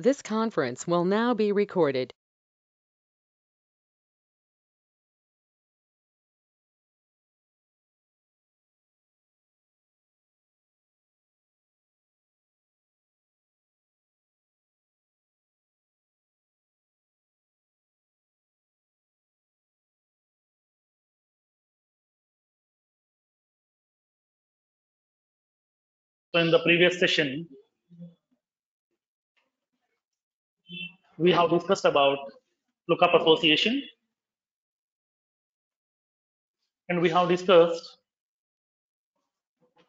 This conference will now be recorded. So in the previous session, we have discussed about lookup association, and we have discussed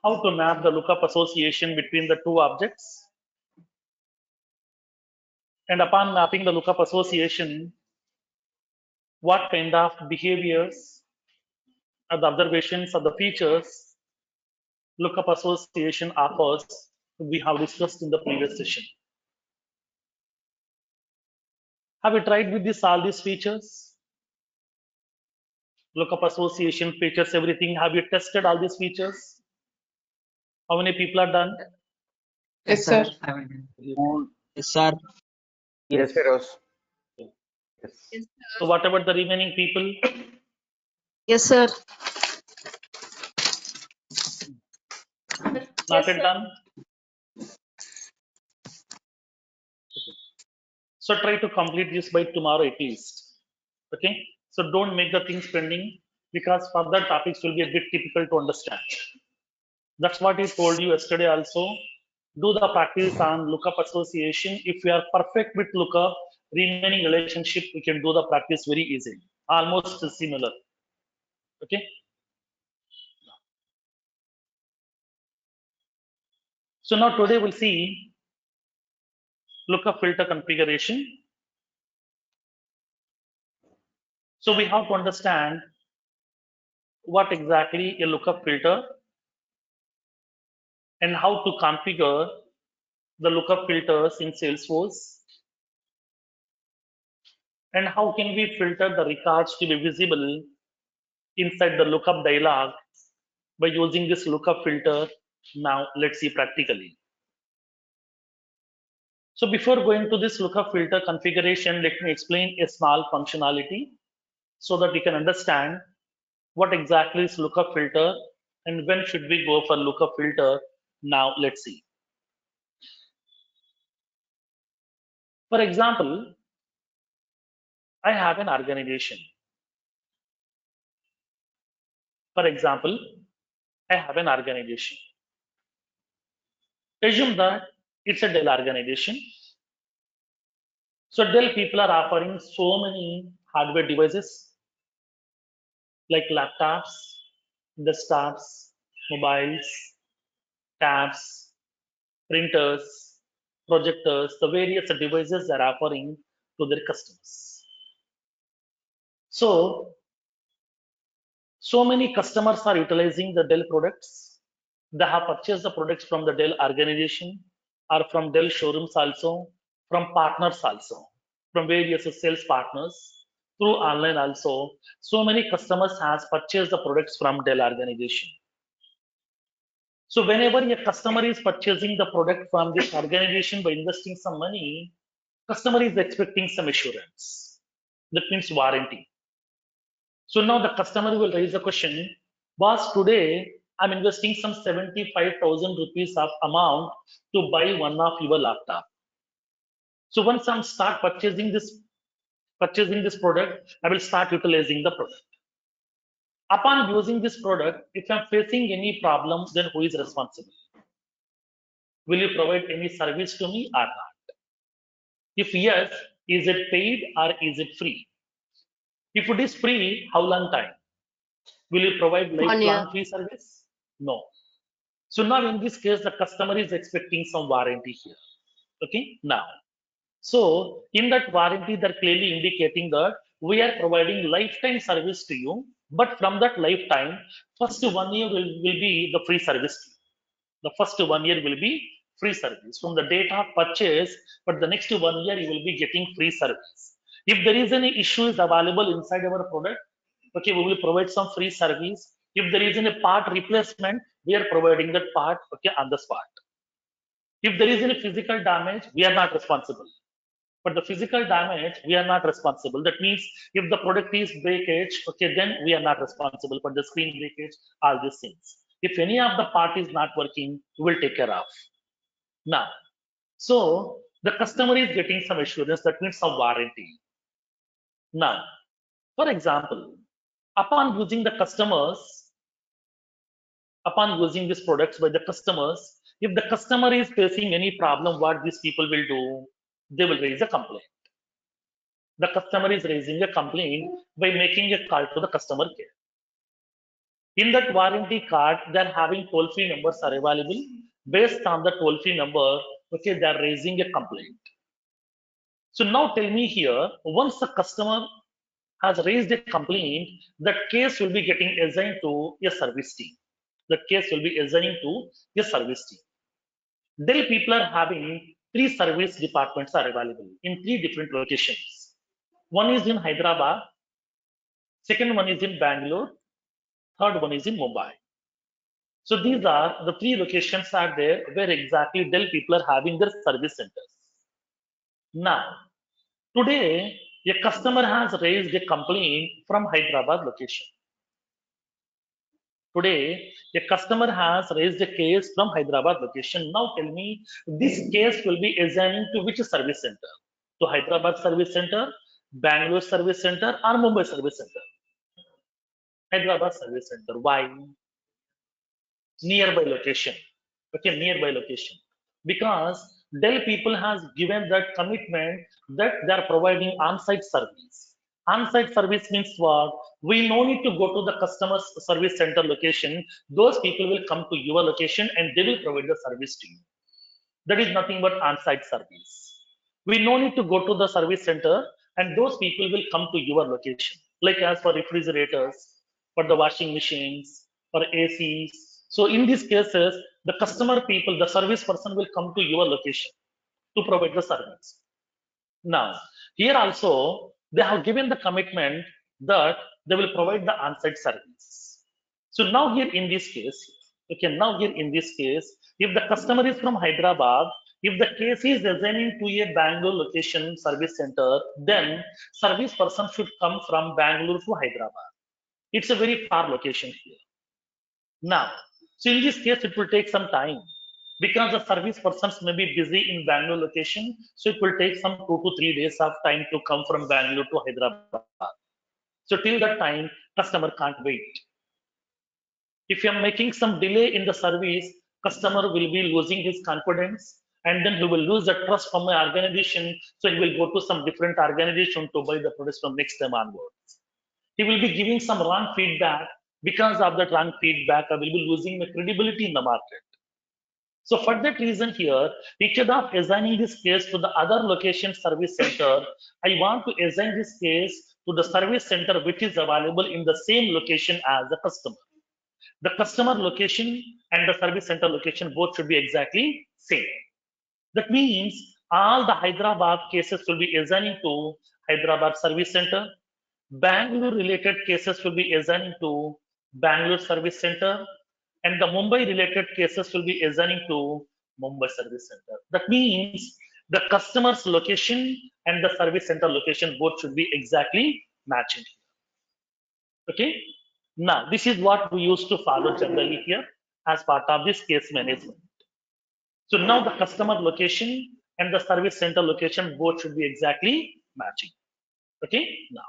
how to map the lookup association between the two objects. And upon mapping the lookup association, what kind of behaviors or the observations or the features lookup association offers, we have discussed in the previous session. Have you tried with this all these features? Lookup association features everything. Have you tested all these features? How many people are done? Yes, sir. Yes, sir. Yes, Feroz. Yes. So what about the remaining people? Yes, sir. Not yet done? So try to complete this by tomorrow at least. Okay. So don't make the things pending because further topics will be a bit difficult to understand. That's what I told you yesterday also. Do the practice on lookup association. If we are perfect with lookup, remaining relationship, we can do the practice very easily. Almost similar. Okay. So now today we'll see lookup filter configuration. So we have to understand what exactly a lookup filter and how to configure the lookup filters in Salesforce, and how can we filter the records to be visible inside the lookup dialog by using this lookup filter. Now let's see practically. So before going to this lookup filter configuration, let me explain a small functionality so that you can understand what exactly is lookup filter and when should we go for lookup filter. Now let's see. For example, I have an organization. For example, I have an organization. Assume that it's a Dell organization. So Dell people are offering so many hardware devices like laptops, desktops, mobiles, tabs, printers, projectors, the various devices they're offering to their customers. So many customers are utilizing the Dell products. They have purchased the products from the Dell organization or from Dell showrooms also, from partners also, from various sales partners, through online also. So many customers has purchased the products from Dell organization. So whenever a customer is purchasing the product from this organization by investing some money, customer is expecting some assurance. That means warranty. So now the customer will raise the question, boss, today I'm investing some 75,000 rupees of amount to buy one of your laptop. So once I'm start purchasing this product, I will start utilizing the product. Upon using this product, if I'm facing any problem, then who is responsible? Will you provide any service to me or not? If yes, is it paid or is it free? If it is free, how long time? Will you provide lifelong free service? No. So now in this case, the customer is expecting some warranty here. Okay, now. So in that warranty, they're clearly indicating that we are providing lifetime service to you, but from that lifetime, first 1 year will be the free service. The first 1 year will be free service from the date of purchase, but the next 1 year you will be getting free service. If there is any issues available inside our product, okay, we will provide some free service. If there is any part replacement, we are providing that part, okay, on the spot. If there is any physical damage, we are not responsible. For the physical damage, we are not responsible. That means if the product is breakage, okay, then we are not responsible for the screen breakage, all these things. If any of the part is not working, we will take care of. Now, so the customer is getting some assurance, that means some warranty. Now, for example, upon using the customers, upon using these products by the customers, if the customer is facing any problem, what these people will do? They will raise a complaint. The customer is raising a complaint by making a call to the customer care. In that warranty card, they're having toll-free numbers are available. Based on the toll-free number, okay, they're raising a complaint. So now tell me here, once the customer has raised a complaint, that case will be getting assigned to a service team. That case will be assigned to a service team. Dell people are having 3 service departments are available in 3 different locations. One is in Hyderabad, second one is in Bangalore, third one is in Mumbai. So these are the 3 locations are there where exactly Dell people are having their service centers. Now, today, a customer has raised a complaint from Hyderabad location. Today, a customer has raised a case from Hyderabad location. Now tell me, this case will be assigned to which service center? To Hyderabad service center, Bangalore service center, or Mumbai service center? Hyderabad service center. Why? Nearby location. Okay, nearby location. Because Dell people has given that commitment that they are providing on-site service. On-site service means what? We no need to go to the customer service center location. Those people will come to your location and they will provide the service to you. That is nothing but on-site service. We no need to go to the service center and those people will come to your location. Like as for refrigerators, for the washing machines, for ACs. So in these cases, the customer people, the service person will come to your location to provide the service. Now, here also, they have given the commitment that they will provide the on-site service. So now here in this case, okay, now here in this case, if the customer is from Hyderabad, if the case is assigning to a Bangalore location service center, then service person should come from Bangalore to Hyderabad. It's a very far location here. Now, so in this case, it will take some time because the service persons may be busy in Bangalore location. So it will take some 2 to 3 days of time to come from Bangalore to Hyderabad. So till that time, customer can't wait. If you are making some delay in the service, customer will be losing his confidence and then he will lose the trust from my organization. So he will go to some different organization to buy the products from next time onwards. He will be giving some wrong feedback. Because of that wrong feedback, I will be losing my credibility in the market. So for that reason here, instead of assigning this case to the other location service center, I want to assign this case to the service center which is available in the same location as the customer. The customer location and the service center location both should be exactly same. That means all the Hyderabad cases will be assigning to Hyderabad service center. Bangalore related cases will be assigning to Bangalore service center, and the Mumbai related cases will be assigning to Mumbai service center. That means the customer's location and the service center location both should be exactly matching. Okay. Now, this is what we used to follow generally here as part of this case management. So now the customer location and the service center location both should be exactly matching. Okay. Now,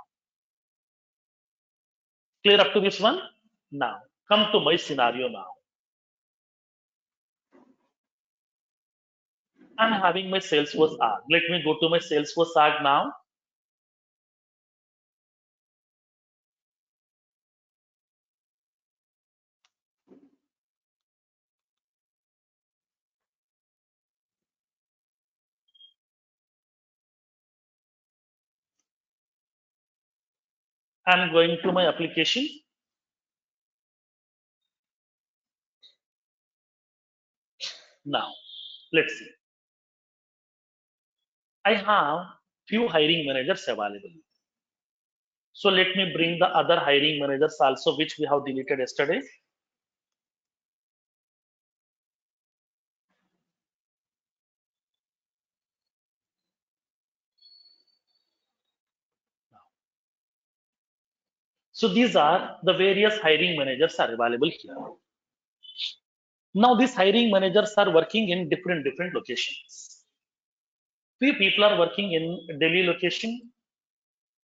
clear up to this one? Now, come to my scenario now. I'm having my Salesforce arc. Let me go to my Salesforce arc now. I'm going to my application. Now, let's see. I have few hiring managers available. So let me bring the other hiring managers also, which we have deleted yesterday. So these are the various hiring managers are available here. Now these hiring managers are working in different locations. Few people are working in Delhi location.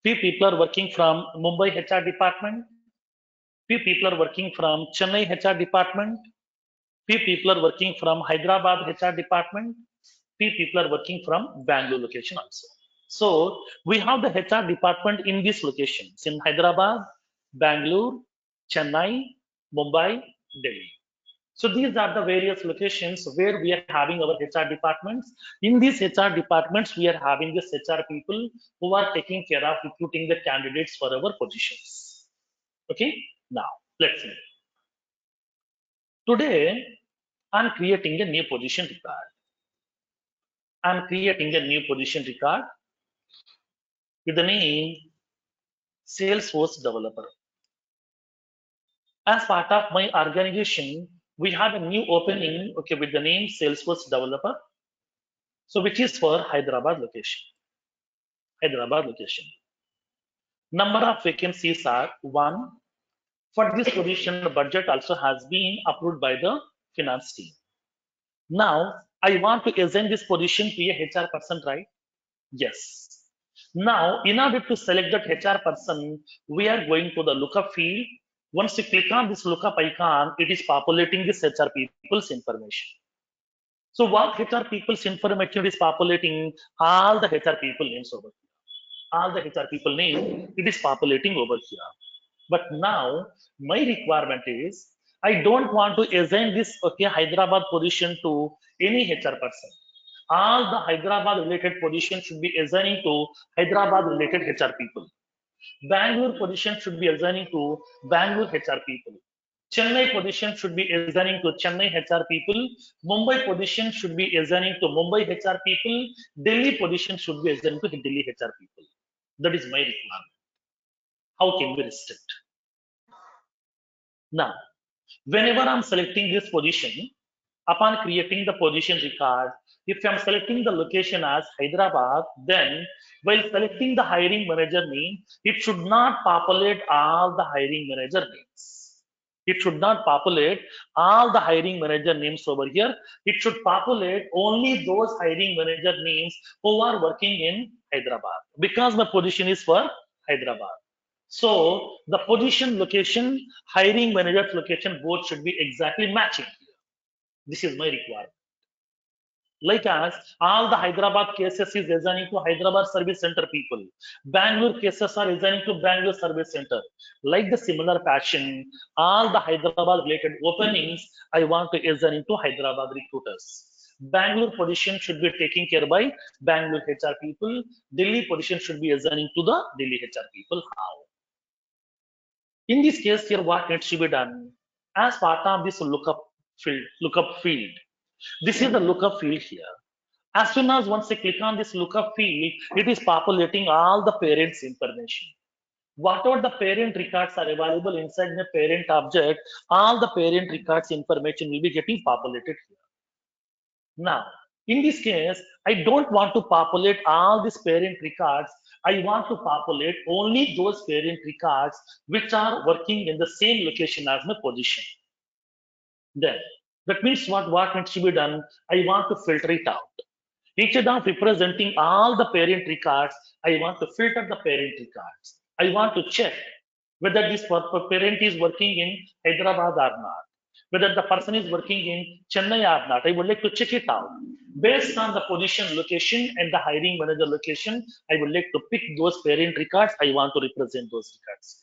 Few people are working from Mumbai HR department. Few people are working from Chennai HR department. Few people are working from Hyderabad HR department. Few people are working from Bangalore location also. So we have the HR department in these locations in Hyderabad, Bangalore, Chennai, Mumbai, Delhi. So these are the various locations where we are having our HR departments. In these HR departments, we are having this HR people who are taking care of recruiting the candidates for our positions. Okay, now let's see. Today, I'm creating a new position record. I'm creating a new position record with the name Salesforce Developer. As part of my organization, we have a new opening, okay, with the name Salesforce Developer. So which is for Hyderabad location. Hyderabad location. Number of vacancies are 1. For this position, the budget also has been approved by the finance team. Now, I want to assign this position to a HR person, right? Yes. Now, in order to select that HR person, we are going to the lookup field. Once you click on this lookup icon, it is populating this HR people's information. So what HR people's information is populating? All the HR people names over here. All the HR people name, it is populating over here. But now my requirement is I don't want to assign this Hyderabad position to any HR person. All the Hyderabad related positions should be assigning to Hyderabad related HR people. Bangalore position should be assigning to Bangalore HR people. Chennai position should be assigning to Chennai HR people. Mumbai position should be assigning to Mumbai HR people. Delhi position should be assigning to Delhi HR people. That is my requirement. How can we restrict? Now, whenever I'm selecting this position, upon creating the position record, if I'm selecting the location as Hyderabad, then while selecting the hiring manager name, it should not populate all the hiring manager names. It should not populate all the hiring manager names over here. It should populate only those hiring manager names who are working in Hyderabad because my position is for Hyderabad. So the position location, hiring manager's location, both should be exactly matching. This is my requirement. Like as all the Hyderabad cases is assigning to Hyderabad Service Center people. Bangalore cases are assigning to Bangalore Service Center. Like the similar fashion, all the Hyderabad related openings, I want to assign to Hyderabad recruiters. Bangalore position should be taken care by Bangalore HR people. Delhi position should be assigning to the Delhi HR people. How? In this case here, what needs to be done? As part of this lookup field, this is the lookup field here. As soon as once I click on this lookup field, it is populating all the parents' information. Whatever the parent records are available inside the parent object, all the parent records information will be getting populated here. Now, in this case, I don't want to populate all these parent records. I want to populate only those parent records which are working in the same location as my position. Then, that means what needs to be done? I want to filter it out. Instead of representing all the parent records, I want to filter the parent records. I want to check whether this parent is working in Hyderabad or not, whether the person is working in Chennai or not. I would like to check it out. Based on the position location and the hiring manager location, I would like to pick those parent records. I want to represent those records.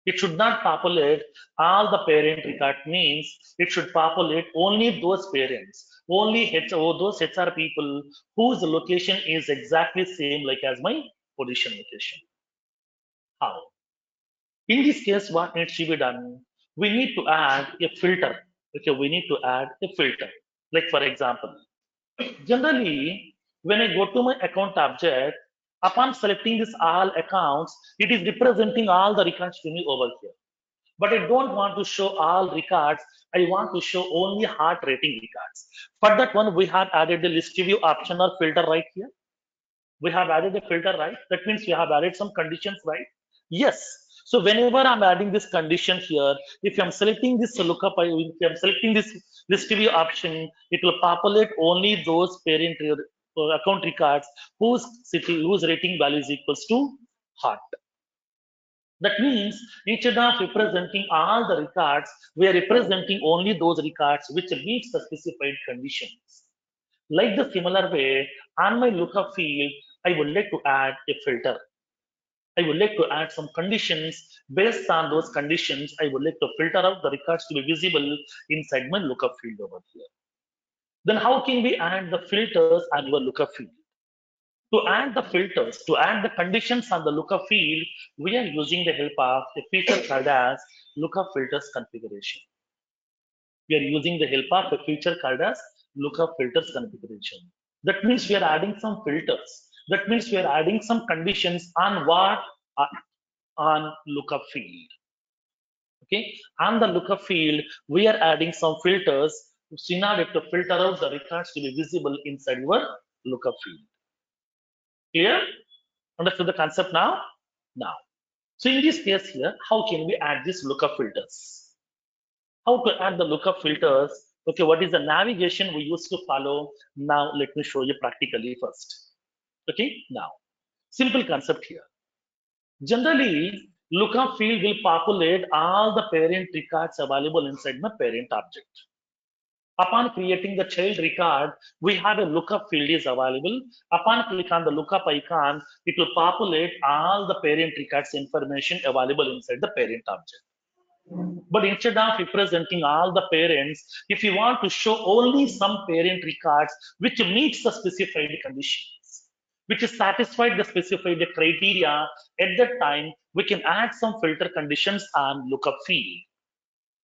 It should not populate all the parent record names. It should populate only those parents, only those HR people whose location is exactly same like as my position location. How? In this case, what needs to be done? We need to add a filter. Okay, we need to add a filter. Like for example, generally, when I go to my account object, upon selecting this all accounts, it is representing all the records to me over here. But I don't want to show all records. I want to show only heart rating records. For that one, we have added the list view option or filter right here. We have added a filter, right? That means we have added some conditions, right? Yes. So whenever I'm adding this condition here, if I'm selecting this lookup, if I'm selecting this list view option, it will populate only those parent account records whose rating value is equals to hot. That means instead of representing all the records, we are representing only those records which meets the specified conditions. Like the similar way, on my lookup field, I would like to add a filter. I would like to add some conditions. Based on those conditions, I would like to filter out the records to be visible inside my lookup field over here. Then how can we add the filters on your lookup field? To add the filters, to add the conditions on the lookup field, we are using the help of a feature called as lookup filters configuration. We are using the help of a feature called as lookup filters configuration. That means we are adding some filters. That means we are adding some conditions on what? On lookup field. Okay, on the lookup field, we are adding some filters in order to filter out the records to be visible inside your lookup field. Clear? Understood the concept now? Now. So in this case here, how can we add these lookup filters? How to add the lookup filters? Okay, what is the navigation we used to follow? Now let me show you practically first. Okay, now simple concept here. Generally, lookup field will populate all the parent records available inside the parent object. Upon creating the child record, we have a lookup field is available. Upon click on the lookup icon, it will populate all the parent records information available inside the parent object. But instead of representing all the parents, if you want to show only some parent records which meets the specified conditions, which is satisfied the specified criteria, at that time we can add some filter conditions on lookup field.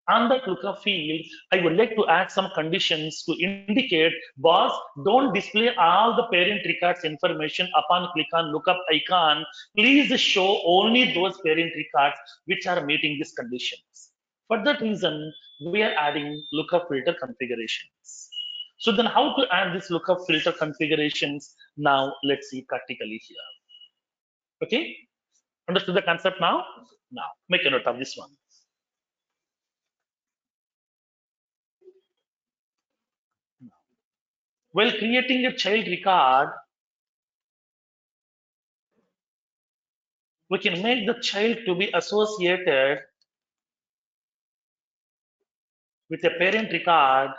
On that lookup field, I would like to add some conditions to indicate, boss, don't display all the parent records information upon click on lookup icon. Please show only those parent records which are meeting these conditions. For that reason, we are adding lookup filter configurations. So then how to add this lookup filter configurations? Now let's see practically here. Okay, understood the concept now? Now make a note of this one. While creating a child record, we can make the child to be associated with a parent record.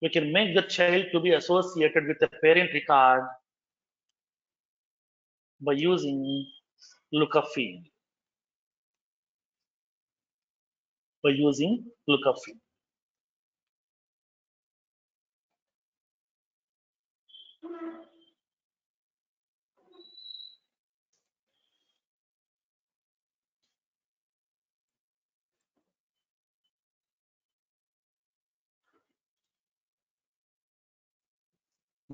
We can make the child to be associated with a parent record by using lookup field. By using lookup field.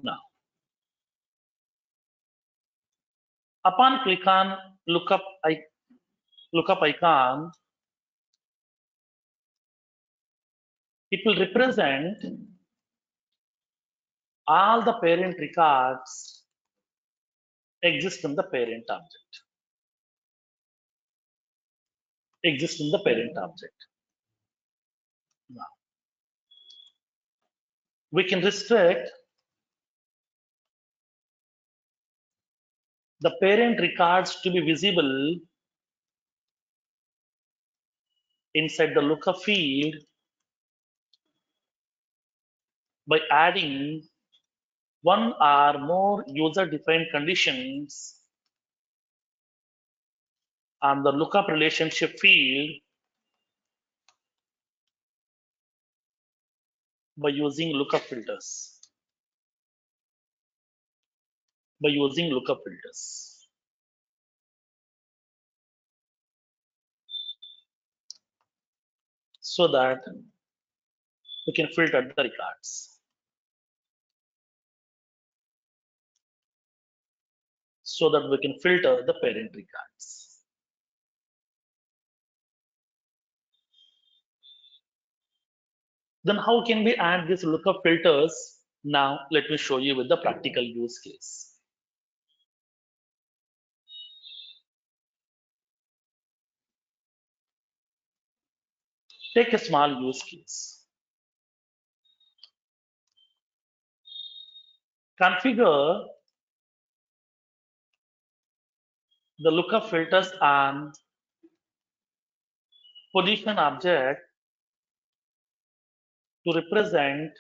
Now, upon click on lookup icon, it will represent all the parent records exist in the parent object. Exist in the parent object. Now, we can restrict the parent records to be visible inside the lookup field by adding one or more user-defined conditions on the lookup relationship field by using lookup filters. By using lookup filters. So that we can filter the records. So that we can filter the parent records. Then how can we add these lookup filters? Now let me show you with the practical use case. Take a small use case. Configure the lookup filters on position object to represent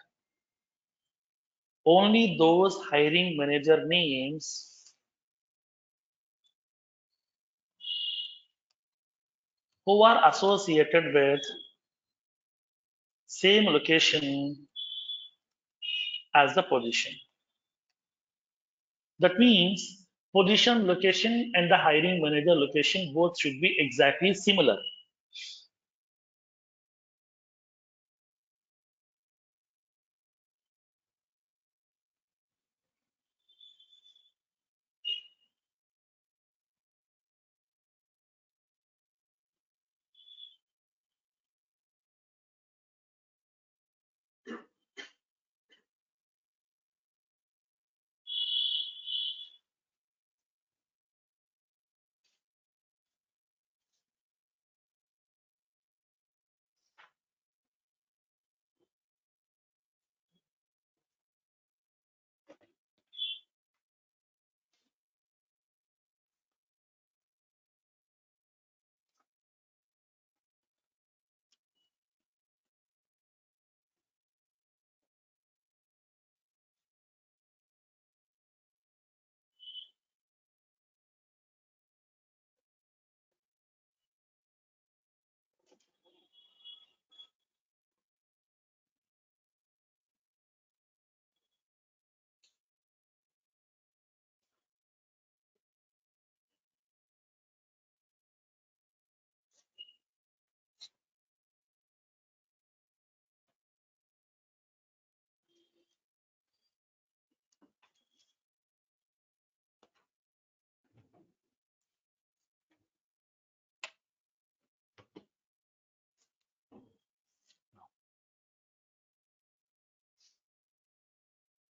only those hiring manager names who are associated with same location as the position. That means position location and the hiring manager location both should be exactly similar.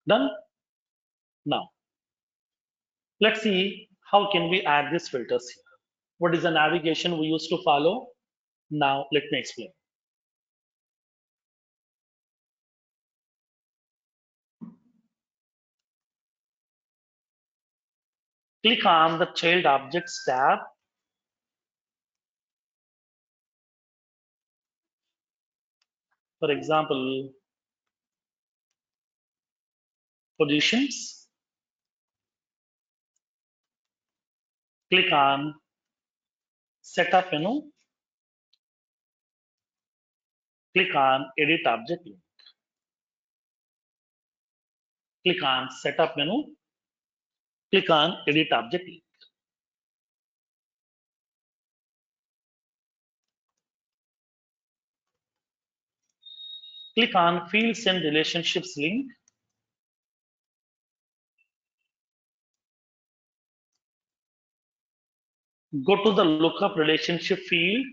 Done? Now, let's see how can we add these filters here. What is the navigation we used to follow? Now, let me explain. Click on the Child Objects tab. For example, Positions. Click on Setup menu. Click on Edit Object Link. Click on Setup menu. Click on Edit Object Link. Click on Fields and Relationships link. Go to the Lookup Relationship field.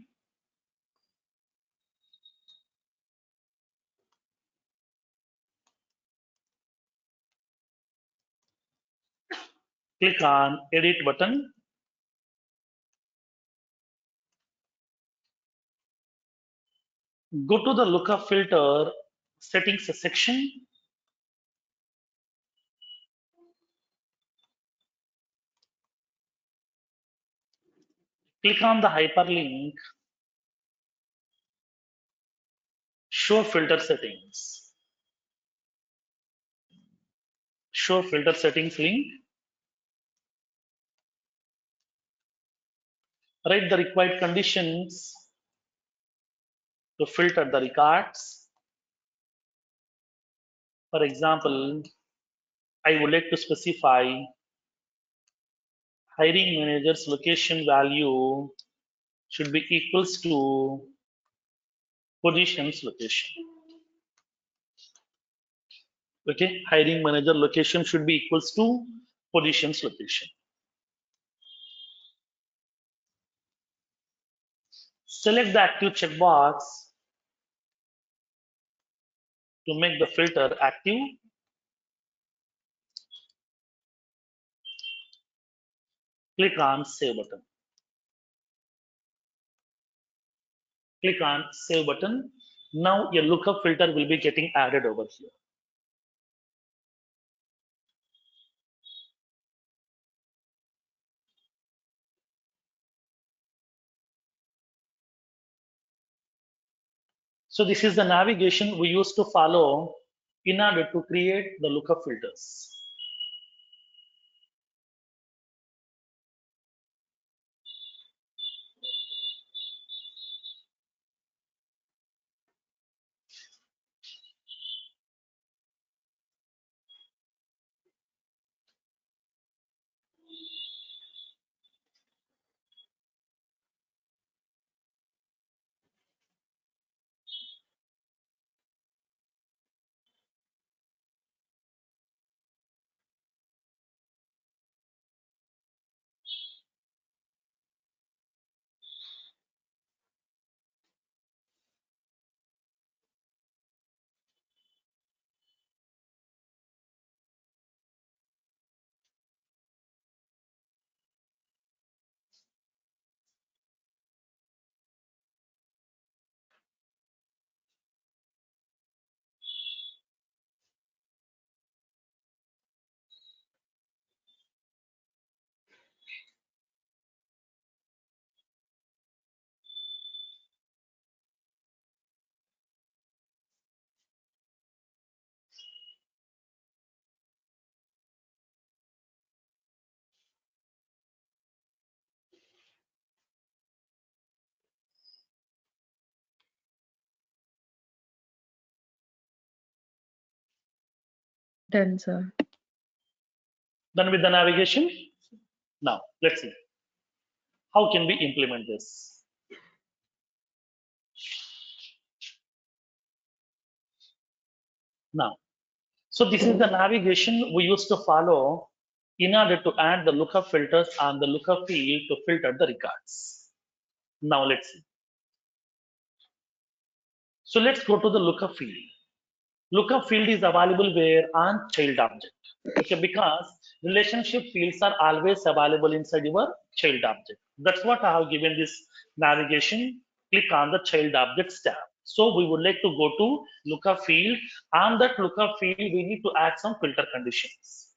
Click on Edit button. Go to the Lookup Filter Settings section. Click on the hyperlink. Show Filter Settings. Show Filter Settings link. Write the required conditions to filter the records. For example, I would like to specify hiring manager's location value should be equals to position's location. Okay, hiring manager location should be equals to position's location. Select the active checkbox to make the filter active. Click on Save button. Click on save button. Now your lookup filter will be getting added over here. So this is the navigation we used to follow in order to create the lookup filters. Done, sir. Done with the navigation? Now let's see. How can we implement this? Now, so this is the navigation we used to follow in order to add the lookup filters on the lookup field to filter the records. Now let's see. So let's go to the lookup field. Lookup field is available where on child object. Okay, because relationship fields are always available inside your child object. That's what I have given this navigation. Click on the child objects tab. So we would like to go to lookup field. On that lookup field, we need to add some filter conditions.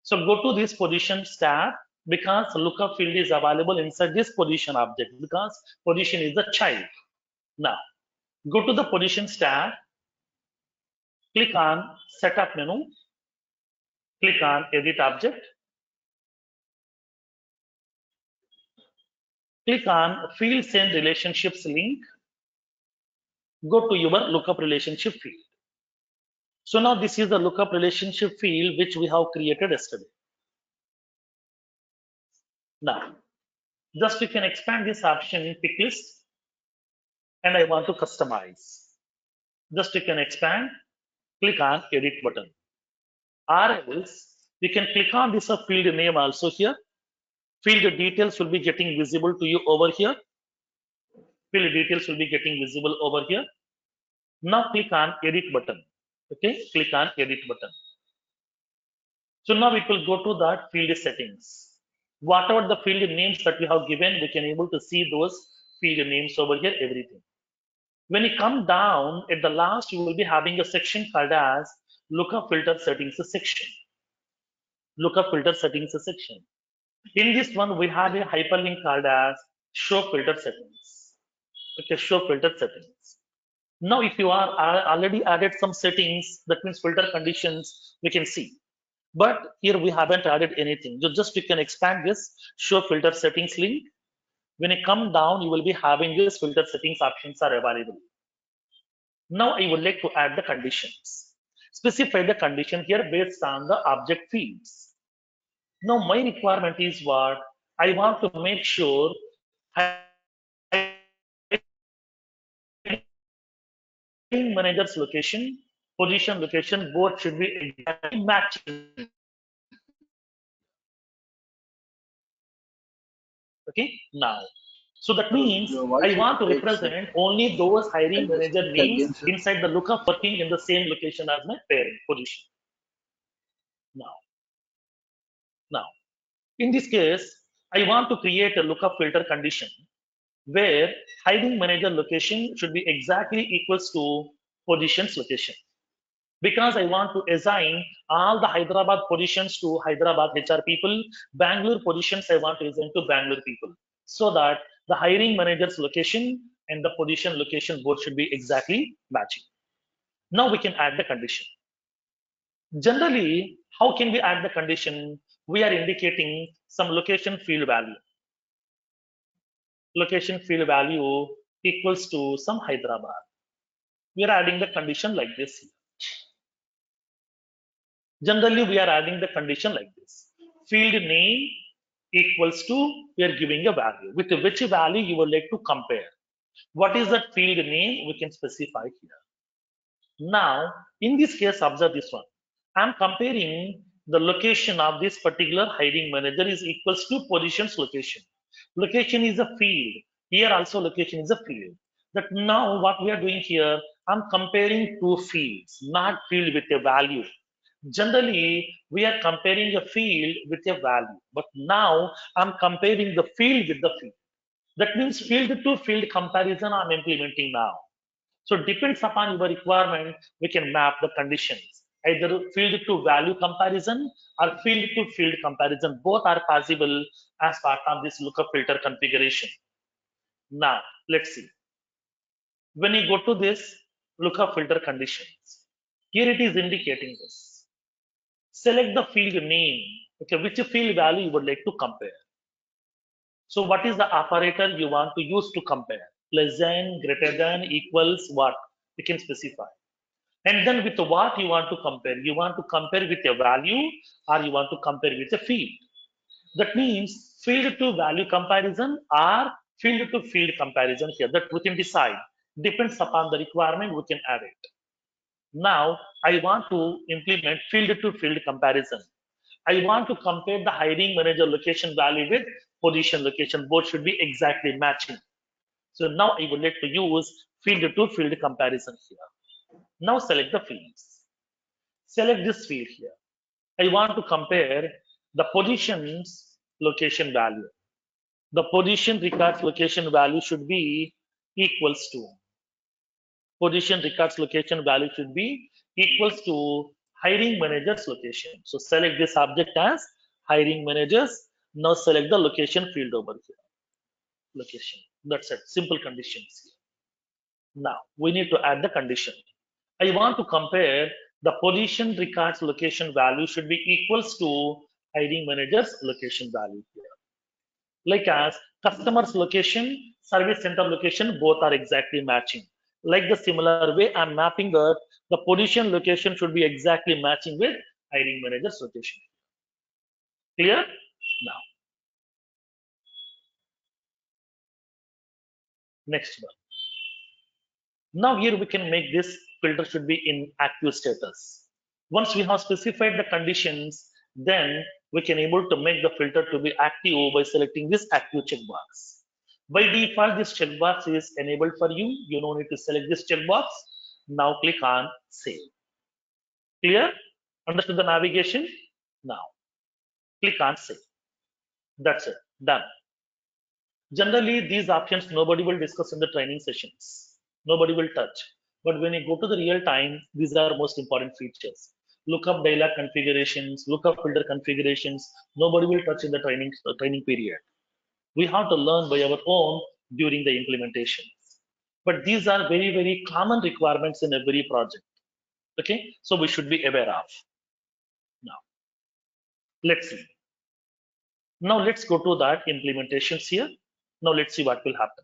So go to this positions tab because lookup field is available inside this position object because position is the child. Now go to the positions tab. Click on setup menu. Click on edit object. Click on field send relationships link. Go to your lookup relationship field. So now this is the lookup relationship field which we have created yesterday. Now, just you can expand this option in pick list and I want to customize. Just you can expand, click on edit button. Or else you can click on this field name also here. Field details will be getting visible to you over here. Field details will be getting visible over here. Now click on edit button. Okay, click on edit button. So now it will go to that field settings. Whatever the field names that we have given, we can able to see those field names over here, everything. When you come down at the last, you will be having a section called as lookup filter settings section. Lookup filter settings section. In this one, we have a hyperlink called as show filter settings. Okay, show filter settings. Now, if you are already added some settings, that means filter conditions, we can see. But here we haven't added anything. Just you can expand this show filter settings link. When you come down, you will be having this filter settings options are available. Now I would like to add the conditions. Specify the condition here based on the object fields. Now my requirement is what? I want to make sure manager's location, position location, both should be exactly matching. Okay, now. So that means I want to represent only those hiring manager names inside the lookup working in the same location as my parent position. Now, in this case, I want to create a lookup filter condition. where hiring manager location should be exactly equals to positions location. Because I want to assign all the Hyderabad positions to Hyderabad HR people, Bangalore positions I want to assign to Bangalore people, so that the hiring manager's location and the position location both should be exactly matching. Now we can add the condition. Generally, how can we add the condition? We are indicating some location field value. Location field value equals to some Hyderabad. We are adding the condition like this. Generally, we are adding the condition like this. Field name equals to, we are giving a value. With which value you would like to compare. What is that field name? We can specify here. Now, in this case, observe this one. I'm comparing the location of this particular hiring manager is equals to positions location. Location is a field. Here also location is a field. That now what we are doing here, I'm comparing two fields, not field with a value. Generally, we are comparing a field with a value, but now I'm comparing the field with the field. That means field to field comparison I'm implementing now. So depends upon your requirement, we can map the conditions. Either field to value comparison or field to field comparison. Both are possible as part of this lookup filter configuration. Now, let's see. When you go to this lookup filter conditions, here it is indicating this. Select the field name, okay, which field value you would like to compare. So what is the operator you want to use to compare? Less than, greater than, equals what? You can specify. And then with what you want to compare? You want to compare with a value or you want to compare with a field. That means field to value comparison or field to field comparison here. That we can decide. Depends upon the requirement, we can add it. Now, I want to implement field to field comparison. I want to compare the hiring manager location value with position location. Both should be exactly matching. So now I would like to use field to field comparison here. Now select the fields. Select this field here. I want to compare the position's location value. The position records location value should be equals to position records location value should be equals to hiring manager's location. So select this object as hiring managers. Now select the location field over here. Location. That's it. Simple conditions here. Now we need to add the condition. I want to compare the position records location value should be equals to hiring manager's location value here. Like as customer's location, service center location, both are exactly matching. Like the similar way, I'm mapping the position location should be exactly matching with hiring manager's location. Clear? Now, next one. Now here we can make this filter should be in active status. Once we have specified the conditions, then we can able to make the filter to be active by selecting this active checkbox. By default, this checkbox is enabled for you. You don't need to select this checkbox. Now click on save. Clear? Understood the navigation? Now click on save. That's it. Done. Generally, these options nobody will discuss in the training sessions. Nobody will touch. But when you go to the real time, these are most important features. Lookup dialog configurations, lookup filter configurations, nobody will touch in the training period. We have to learn by our own during the implementation. But these are very, very common requirements in every project. Okay, so we should be aware of. Now, let's see. Now let's go to that implementations here. Now let's see what will happen.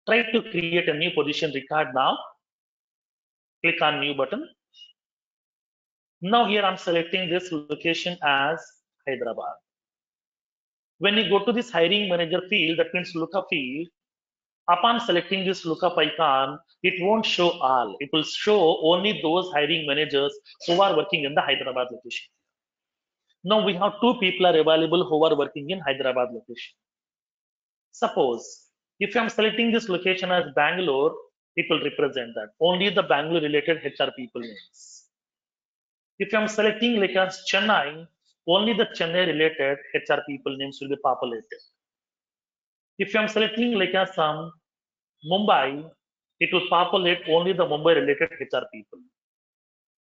Try to create a new position record now. Click on new button. Now here I'm selecting this location as Hyderabad. When you go to this hiring manager field, that means lookup field, upon selecting this lookup icon, it won't show all. It will show only those hiring managers who are working in the Hyderabad location. Now we have two people are available who are working in Hyderabad location. Suppose if I'm selecting this location as Bangalore, it will represent that only the Bangalore related HR people names. If I'm selecting like as Chennai, only the Chennai related HR people names will be populated. If I'm selecting like a some Mumbai, it will populate only the Mumbai related HR people.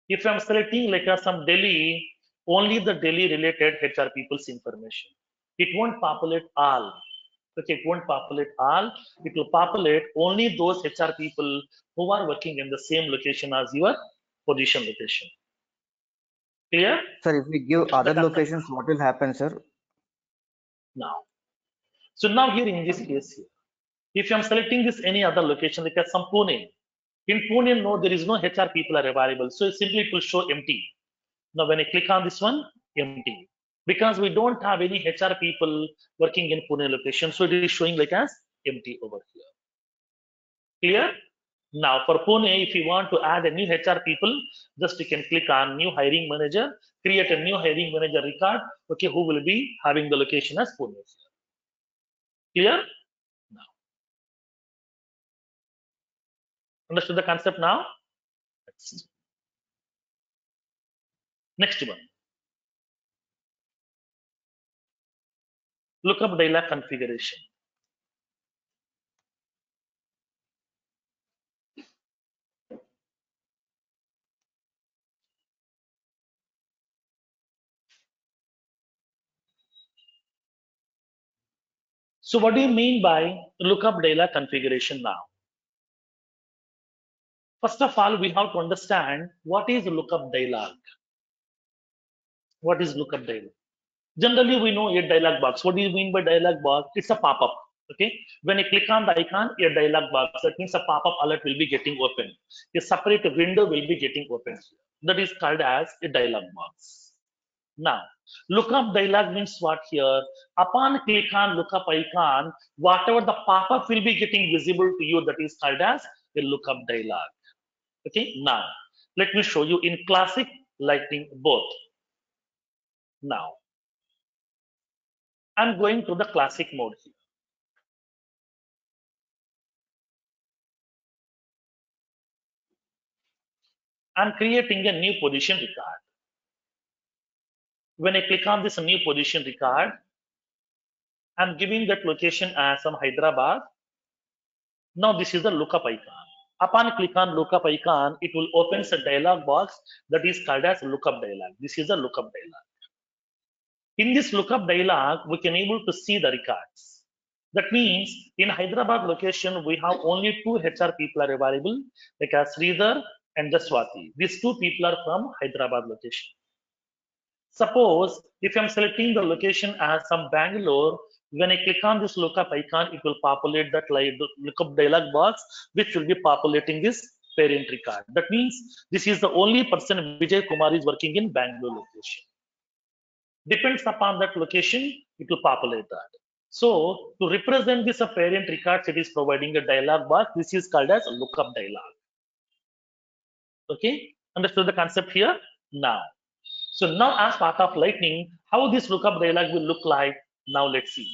If I'm selecting like a some Delhi, only the Delhi related HR people's information. It won't populate all. Okay, it won't populate all. It will populate only those HR people who are working in the same location as your position location. Clear? Sir, if we give Next to the other concept locations, what will happen, sir? now. So now here in this case here, if I'm selecting this any other location like some Pune, in Pune, no, there is no HR people are available. So simply it will show empty. Now when I click on this one, empty. Because we don't have any HR people working in Pune location. So it is showing like as empty over here. Clear? Now for Pune, if you want to add a new HR people, just you can click on new hiring manager, create a new hiring manager record, okay, who will be having the location as Pune. Clear? Now. Understood the concept now? Next one. Lookup dialog configuration. So what do you mean by lookup dialog configuration now? First of all, we have to understand what is lookup dialog. What is lookup dialog? Generally, we know a dialog box. What do you mean by dialog box? It's a pop-up. Okay. When you click on the icon, a dialog box, that means a pop-up alert will be getting open. A separate window will be getting open. That is called as a dialog box. Now, lookup dialog means what here? Upon click on lookup icon, whatever the pop-up will be getting visible to you, that is called as a lookup dialog. Okay. Now, let me show you in classic, lightning both. Now, I'm going to the classic mode here. I'm creating a new position record. When I click on this new position record, I'm giving that location as some Hyderabad. Now this is the lookup icon. Upon click on lookup icon, it will open a dialog box that is called as lookup dialog. This is a lookup dialog. In this lookup dialog, we can able to see the records. That means in Hyderabad location, we have only two HR people are available, like as Sridhar and Jaswati. These two people are from Hyderabad location. Suppose if I'm selecting the location as some Bangalore, when I click on this lookup icon, it will populate that lookup dialog box, which will be populating this parent record. That means this is the only person Vijay Kumar is working in Bangalore location. Depends upon that location, it will populate that. So to represent this parent records, it is providing a dialog box. This is called as lookup dialog. Okay, understood the concept here now. So now as part of lightning, how this lookup dialog will look like, now let's see.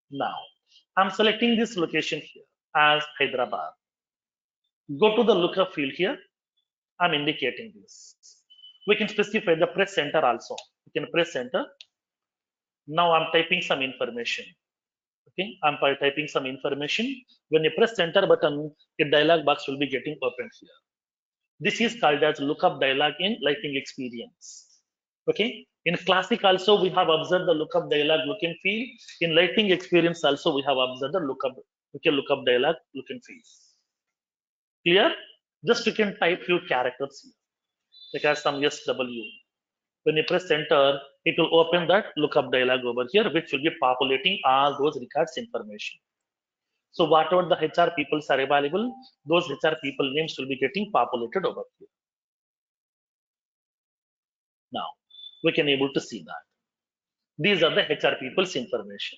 Now, I'm selecting this location here as Hyderabad. Go to the lookup field here. I'm indicating this. We can specify the press enter also. We can press enter. Now I'm typing some information. Okay, I'm typing some information. When you press enter button, a dialog box will be getting opened here. This is called as lookup dialog in lightning experience. Okay, in classic also we have observed the lookup dialog look and feel. In lightning experience also we have observed the lookup dialog look and feel. Clear? Just you can type few characters here, like as some SW. When you press enter, it will open that lookup dialog over here, which will be populating all those records information. So whatever the HR peoples are available, those HR people names will be getting populated over here. Now we can able to see that. These are the HR people's information.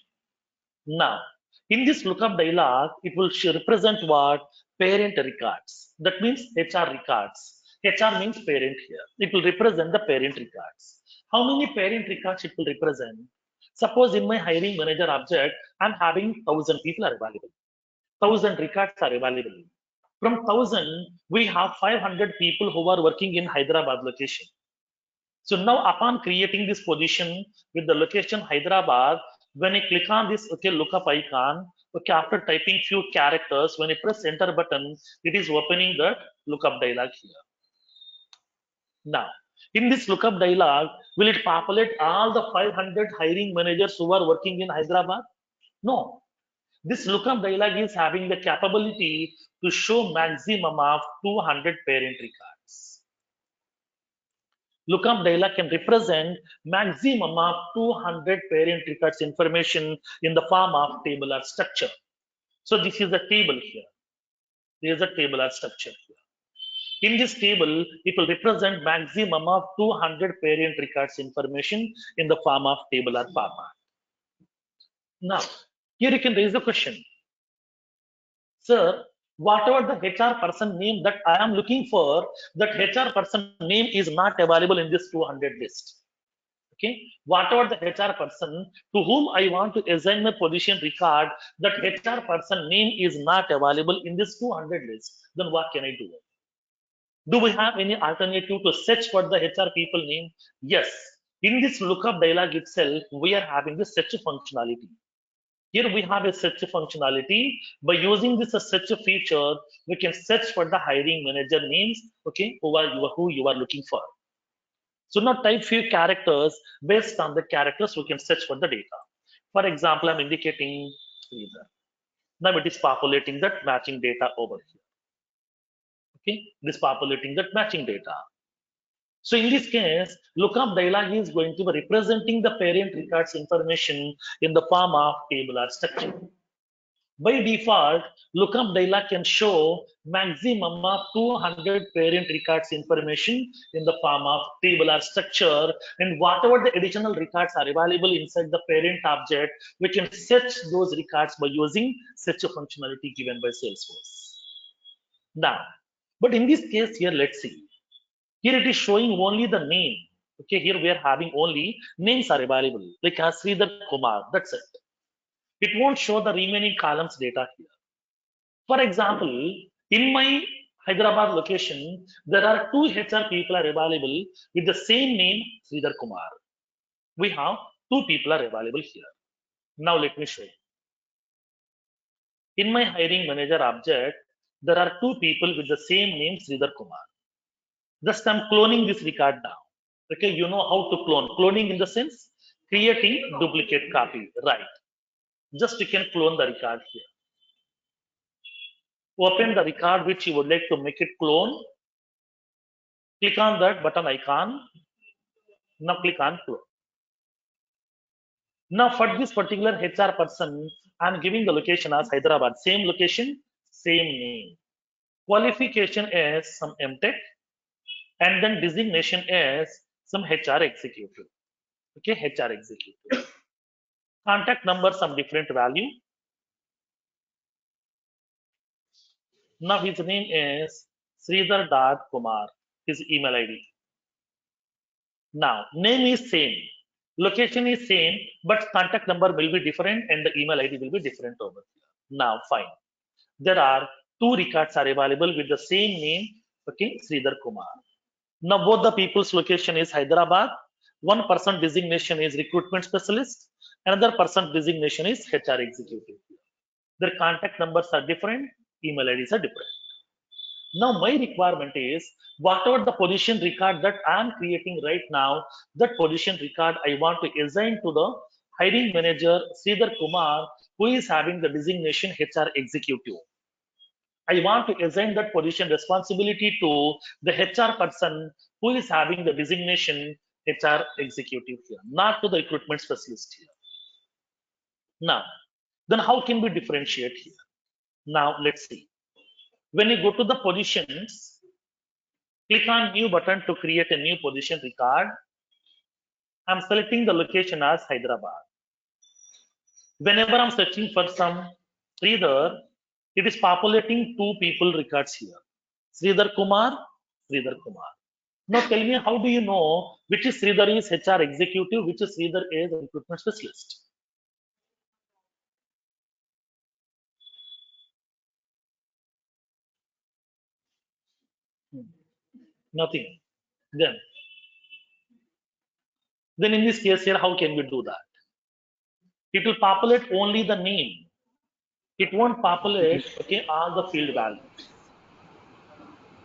Now, in this lookup dialog, it will represent what? Parent records. That means HR records. HR means parent here. It will represent the parent records. How many parent records it will represent? Suppose in my hiring manager object, I'm having 1,000 people are available. 1,000 records are available. From 1,000, we have 500 people who are working in Hyderabad location. So now upon creating this position with the location Hyderabad, when I click on this lookup icon, after typing few characters, when I press enter button, it is opening that lookup dialog here. Now, in this lookup dialog, will it populate all the 500 hiring managers who are working in Hyderabad? No. This lookup dialog is having the capability to show maximum of 200 parent records. Lookup dialog can represent maximum of 200 parent records information in the form of tabular structure. So this is a table here. There is a tabular structure here. In this table, it will represent maximum of 200 parent records information in the form of tabular format. Now, here you can raise the question. Sir, whatever the HR person name that I am looking for, that HR person name is not available in this 200 list. Okay, whatever the HR person to whom I want to assign my position record, that HR person name is not available in this 200 list. Then what can I do? Do we have any alternative to search for the HR people name? Yes. In this lookup dialog itself, we are having the search functionality. Here we have a search functionality. By using this search feature, we can search for the hiring manager names, okay, who you are looking for. So now type few characters. Based on the characters, we can search for the data. For example, I'm indicating Sridhar. Now it is populating that matching data over here. Okay, this populating that matching data. So in this case, lookup dialog is going to be representing the parent records information in the form of tabular structure. By default, lookup dialog can show maximum of 200 parent records information in the form of tabular structure, and whatever the additional records are available inside the parent object, we can search those records by using search functionality given by Salesforce. Now, but in this case here, let's see. Here it is showing only the name. Okay, here we are having only names are available, like Sridhar Kumar, that's it. It won't show the remaining columns data here. For example, in my Hyderabad location, there are two HR people are available with the same name, Sridhar Kumar. We have two people are available here. Now let me show you. In my hiring manager object, there are two people with the same name, Sridhar Kumar. Just I'm cloning this record now. Okay, you know how to clone. Cloning in the sense, creating duplicate copy, right? Just you can clone the record here. Open the record which you would like to make it clone. Click on that button icon. Now click on clone. Now for this particular HR person, I'm giving the location as Hyderabad. Same location, same name. Qualification is some MTech, and then designation is some HR executive. Okay, HR executive. Contact number, some different value. Now his name is Sridhar.Kumar, his email ID. Now name is same, location is same, but contact number will be different and the email ID will be different over here. Now fine. There are two records are available with the same name, okay, Sridhar Kumar. Now both the people's location is Hyderabad. One person designation is recruitment specialist. Another person designation is HR executive. Their contact numbers are different, email IDs are different. Now my requirement is whatever the position record that I am creating right now, that position record I want to assign to the hiring manager Sridhar Kumar, who is having the designation HR executive. I want to assign that position responsibility to the HR person who is having the designation HR executive here, not to the recruitment specialist here. Now, then how can we differentiate here? Now, let's see. When you go to the positions, click on new button to create a new position record. I'm selecting the location as Hyderabad. Whenever I'm searching for some Sridhar, it is populating two people records here. Sridhar Kumar, Sridhar Kumar. Now tell me, how do you know which is Sridhar is HR executive, which is Sridhar is recruitment specialist? Nothing. Then Then in this case here, how can we do that? It will populate only the name. It won't populate, okay, all the field values.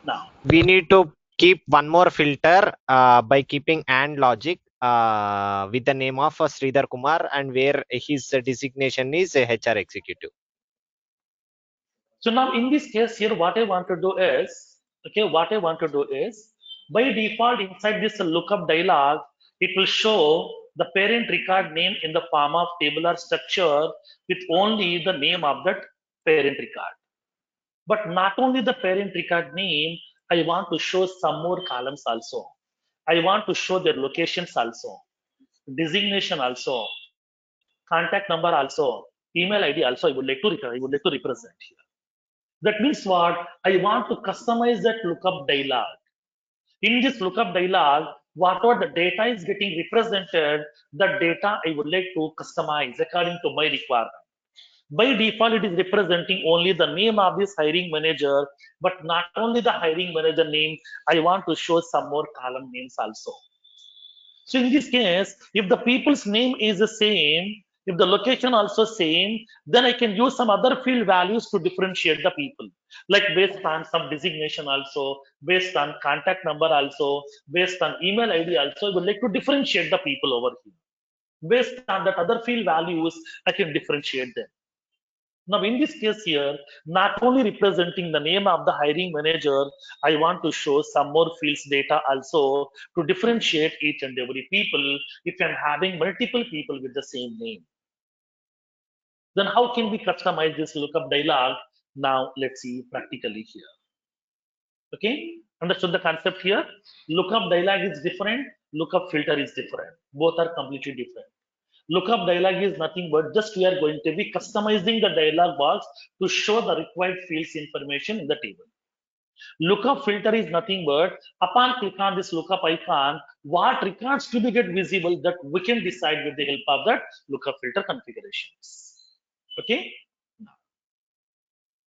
Now, We need to keep one more filter by keeping and logic with the name of Sridhar Kumar and where his designation is a HR executive. so now in this case here, what I want to do is, okay, what I want to do is, by default inside this lookup dialog, it will show the parent record name in the form of tabular structure with only the name of that parent record. But not only the parent record name, I want to show some more columns also. I want to show their locations also, designation also, contact number also, email ID also. I would like to represent here. That means what? I want to customize that lookup dialog. In this lookup dialog, whatever the data is getting represented, the data I would like to customize according to my requirement. By default, it is representing only the name of this hiring manager, but not only the hiring manager name, I want to show some more column names also. So in this case, if the people's name is the same, if the location also same, then I can use some other field values to differentiate the people, like based on some designation also, based on contact number also, based on email ID also. I would like to differentiate the people over here. Based on that other field values, I can differentiate them. Now, in this case here, not only representing the name of the hiring manager, I want to show some more fields data also to differentiate each and every people if I'm having multiple people with the same name. Then how can we customize this lookup dialog? Now, let's see practically here. Okay, understood the concept here? Lookup dialog is different, lookup filter is different. Both are completely different. Lookup dialog is nothing but just we are going to be customizing the dialog box to show the required fields information in the table. Lookup filter is nothing but upon click on this lookup icon, what records to be get visible that we can decide with the help of that lookup filter configurations. Okay, now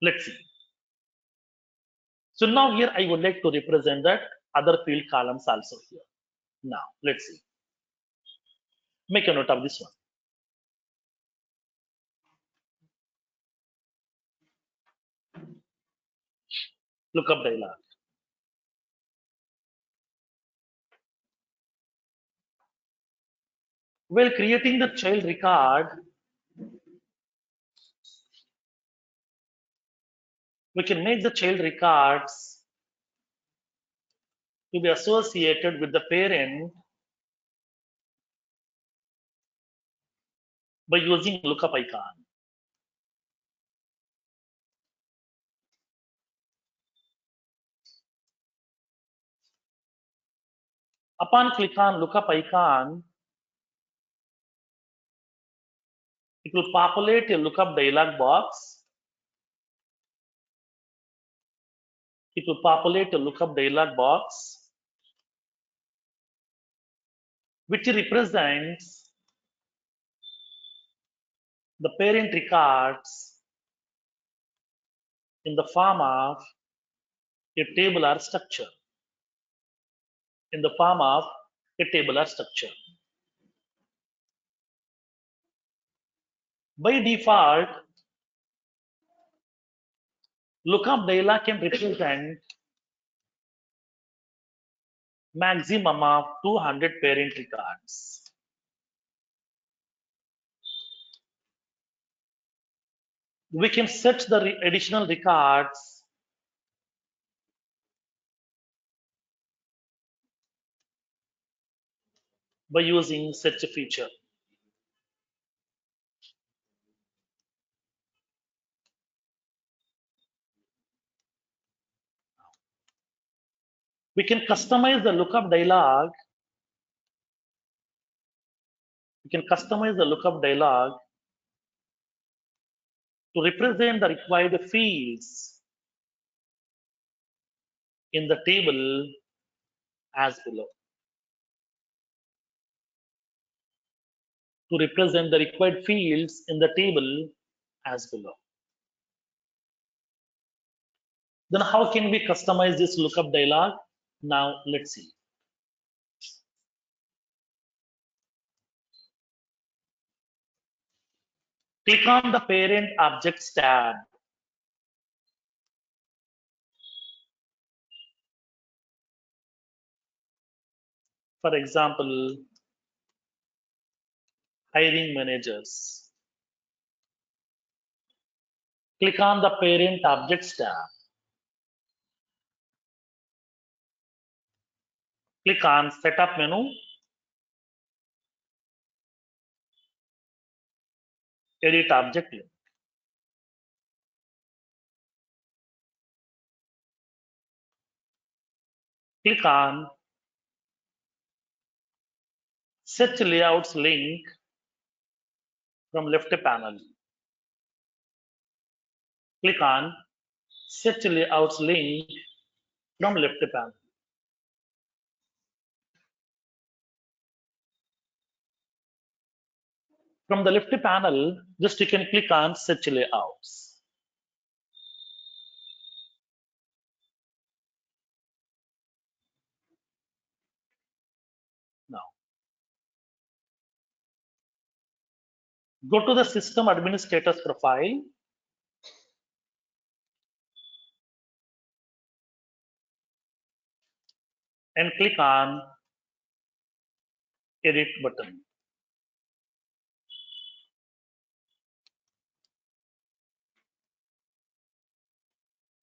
let's see. So now here I would like to represent that other field columns also here. Now let's see. Make a note of this one. Lookup dialog. While creating the child record, we can make the child records to be associated with the parent by using lookup icon. Upon click on lookup icon, it will populate a lookup dialog box. It will populate a lookup dialog box which represents the parent records in the form of a tabular structure. In the form of a tabular structure. By default, lookup dialog can represent maximum of 200 parent records. We can set the additional records by using such a feature. We can customize the lookup dialog. We can customize the lookup dialog to represent the required fields in the table as below. To represent the required fields in the table as below. Then how can we customize this lookup dialog? Now let's see. Click on the parent objects tab. For example, hiring managers. Click on the parent objects tab. Click on setup menu. Edit object link. Click on set layouts link from left panel. Click on set layouts link from left panel. From the left panel, just you can click on set layouts. Now, go to the system administrator's profile. And click on edit button.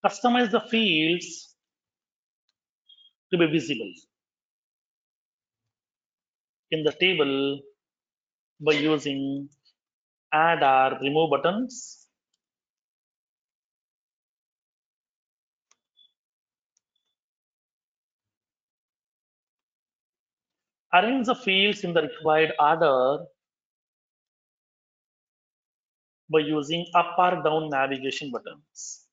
Customize the fields to be visible in the table by using add or remove buttons. Arrange the fields in the required order by using up or down navigation buttons.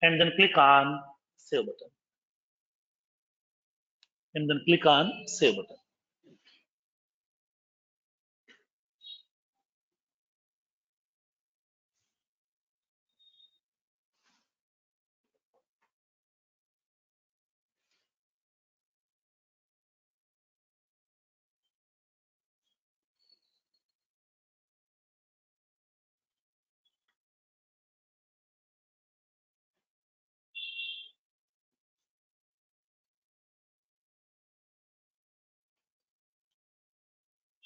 And then click on save button. And then click on save button.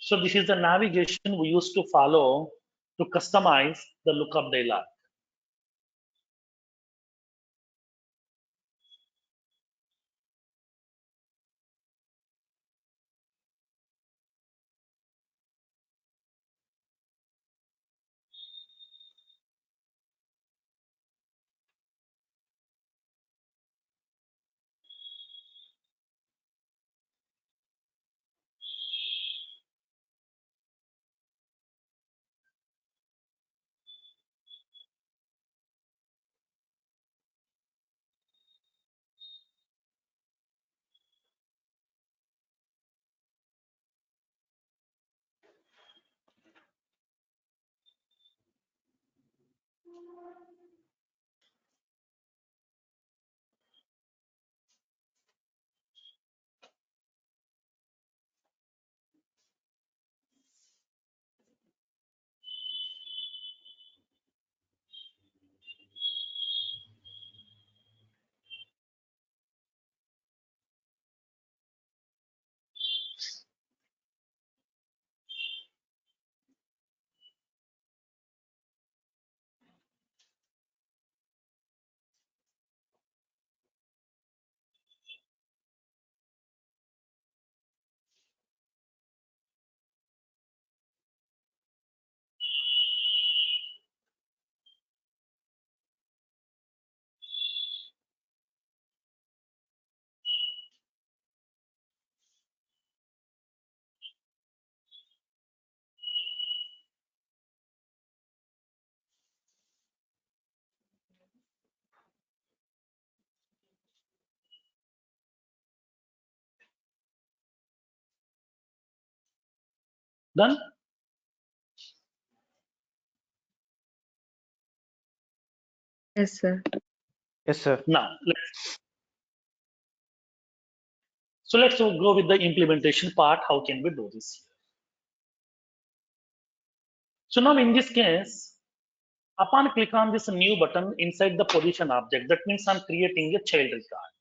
So this is the navigation we used to follow to customize the lookup dialog. Done? Yes, sir. Yes, sir. Now, let's go with the implementation part. How can we do this here? So now in this case, upon click on this new button inside the position object, that means I'm creating a child record.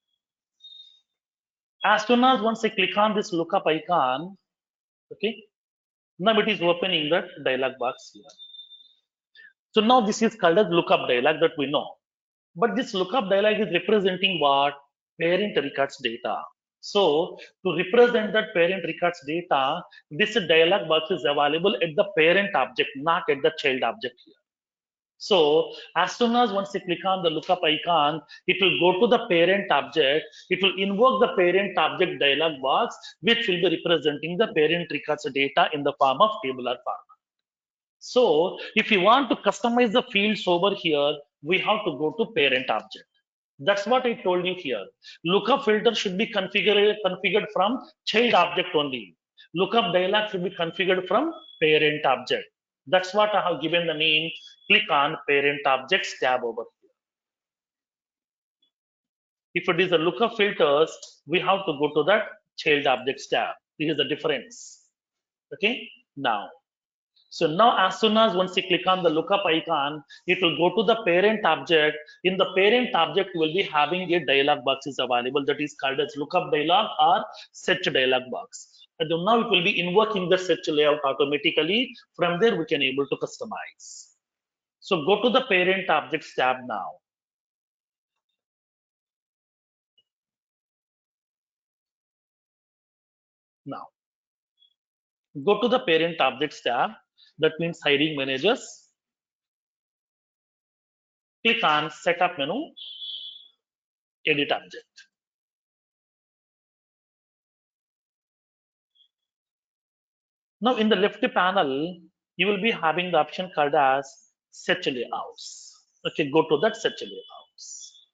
As soon as once I click on this lookup icon, okay, now it is opening that dialog box here. So now this is called as lookup dialog that we know. But this lookup dialog is representing what? Parent records data. So to represent that parent records data, this dialog box is available at the parent object, not at the child object here. So as soon as once you click on the lookup icon, it will go to the parent object. It will invoke the parent object dialog box, which will be representing the parent records data in the form of tabular format. So if you want to customize the fields over here, we have to go to parent object. That's what I told you here. Lookup filter should be configured from child object only. Lookup dialog should be configured from parent object. That's what I have given the name. Click on parent objects tab over here. If it is a lookup filters, we have to go to that child objects tab. This is the difference. Okay. Now, so now as soon as once you click on the lookup icon, it will go to the parent object. In the parent object, you will be having a dialog box is available that is called as lookup dialog or search dialog box. And now it will be invoking the search layout automatically. From there, we can able to customize. So go to the parent objects tab now. Now, go to the parent objects tab. That means hiring managers. Click on setup menu, edit object. Now in the left panel, you will be having the option called as search layouts. Okay, go to that search layouts.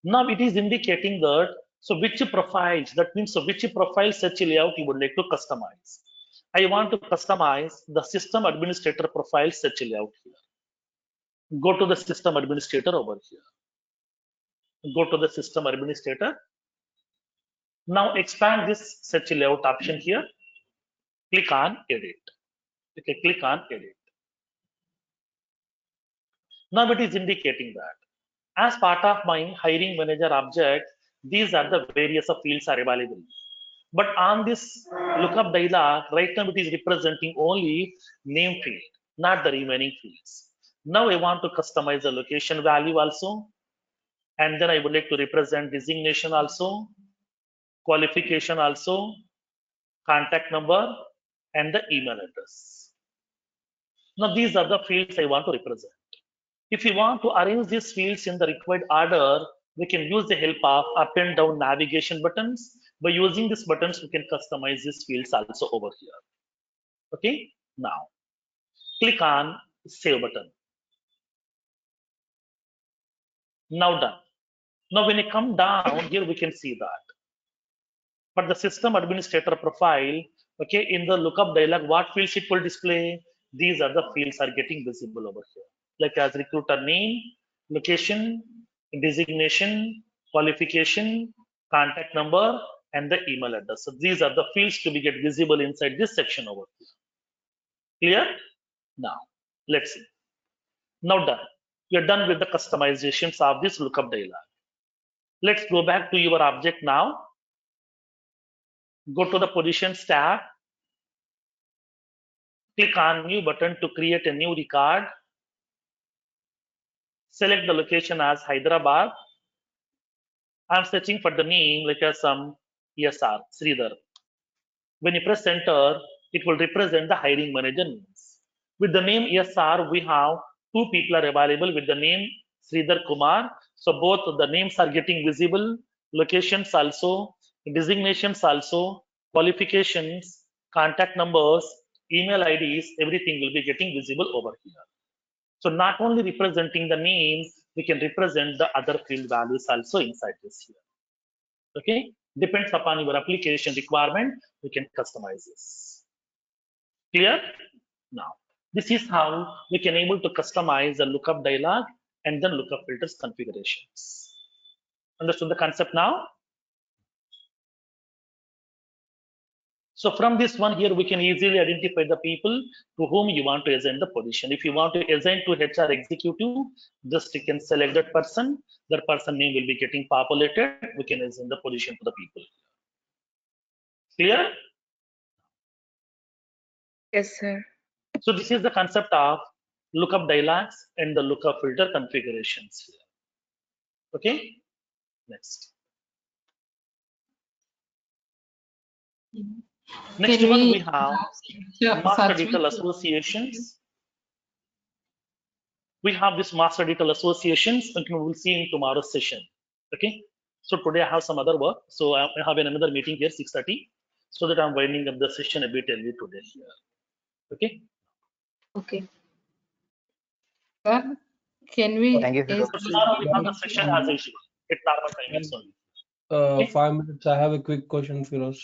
Now it is indicating that, so which profiles, that means so which profile search layout you would like to customize. I want to customize the system administrator profile search layout here. Go to the system administrator over here. Go to the system administrator. Now expand this search layout option here. Click on edit. Okay, click on edit. Now it is indicating that as part of my hiring manager object, these are the various fields are available. But on this lookup dialog, right now it is representing only name field, not the remaining fields. Now I want to customize the location value also. And then I would like to represent designation also, qualification also, contact number, and the email address. Now these are the fields I want to represent. If you want to arrange these fields in the required order, we can use the help of up and down navigation buttons. By using these buttons, we can customize these fields also over here. Okay, now click on save button. Now done. Now when you come down here, we can see that. But the system administrator profile, okay, in the lookup dialog, what fields it will display? These are the fields are getting visible over here, like as recruiter name, location, designation, qualification, contact number, and the email address. So these are the fields to be get visible inside this section over here. Clear? Now, let's see. Now done. You're done with the customizations of this lookup dialog. Let's go back to your object now. Go to the positions tab. Click on new button to create a new record. Select the location as Hyderabad. I'm searching for the name like as some ESR, Sridhar. When you press enter, it will represent the hiring manager names. With the name ESR, we have two people are available with the name Sridhar Kumar. So both the names are getting visible, locations also, designations also, qualifications, contact numbers, email IDs, everything will be getting visible over here. So not only representing the names, we can represent the other field values also inside this here. Okay, depends upon your application requirement, we can customize this. Clear? Now, this is how we can able to customize the lookup dialog and then lookup filters configurations. Understood the concept now? So from this one here, we can easily identify the people to whom you want to assign the position. If you want to assign to HR executive, just you can select that person. That person name will be getting populated. We can assign the position to the people. Clear? Yes, sir. So this is the concept of lookup dialogues and the lookup filter configurations. Okay. Next. Next Can one we we have master detail associations. We have this master detail associations, and we will see in tomorrow's session. Okay. So today I have some other work. So I have another meeting here 6:30. So that I'm winding up the session a bit early today. Okay. Okay. Sir, can we Thank you, sir. ask So tomorrow we have the session as usual. At normal timings only. 5 minutes. I have a quick question, Firoz.